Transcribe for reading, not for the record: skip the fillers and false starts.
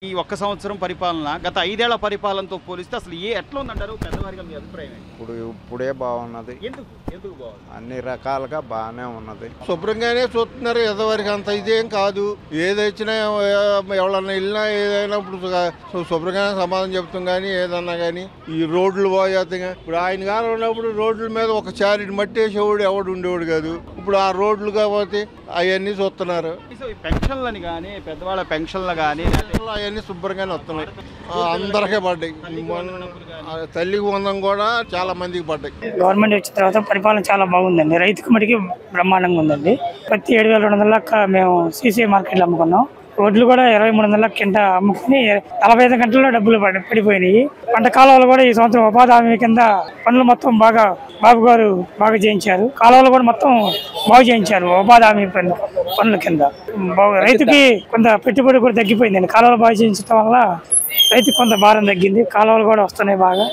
ఈ ఒక్క సంవత్సరం పరిపాలన గత 5 ఏళ్ల పరిపాలనతో పోలిస్తే అసలు ఎట్లా ఉందంటారు పెద్దవారిగా మీ అభిప్రాయం ఏంటి? ఇప్పుడే బాగున్నది. ఎందుకు బాగుంది? అన్ని రకాలుగా బాగానే ఉన్నది. శుభ్రంగానే చూస్తున్నారు. ఎదవరికి అంత ఇదేం కాదు. ఏదొచ్చినా ఎవరన్నా వెళ్ళినా ఏదైనా ఇప్పుడు శుభ్రంగానే సమాధానం చెప్తాం. కానీ ఏదన్నా కానీ ఈ రోడ్లు పోయేతగా ఇప్పుడు ఆయన గారు ఉన్నప్పుడు రోడ్ల మీద ఒక చారిటి మట్టేసేవాడు ఎవడు ఉండేవాడు కాదు. ఇప్పుడు ఆ రోడ్లు కాబట్టి అవన్నీ చూస్తున్నారు. పెన్షన్లని కానీ పెద్దవాళ్ళ పెన్షన్లు కానీ అవన్నీ శుభ్రంగానే వస్తున్నాయి. అందరికీ పడ్డాయి. తల్లికి వందం కూడా చాలా మందికి పడ్డాయి. గవర్నమెంట్ వచ్చిన తర్వాత పరిపాలన చాలా బాగుందండి. రైతుకు మటుకి బ్రహ్మాండంగా ఉందండి. ప్రతి 7,200 మేము సీసీ మార్కెట్లో అమ్ముకున్నాం. రోడ్లు కూడా 2300 కింద అమ్ముకుని 45 గంటల్లో డబ్బులు పడిపోయినాయి. పంట కాలువలు కూడా ఈ సంవత్సరం ఉపాధి హామీ కింద పనులు మొత్తం బాబు గారు బాగా చేయించారు. కాలువలు కూడా మొత్తం బాగు చేయించారు ఉపాధి హామీ పనుల కింద. రైతుకి కొంత పెట్టుబడి కూడా తగ్గిపోయిందండి. కాలువలు బాగా చేయించడం వల్ల రైతుకి కొంత భారం తగ్గింది. కాలువలు కూడా వస్తున్నాయి బాగా.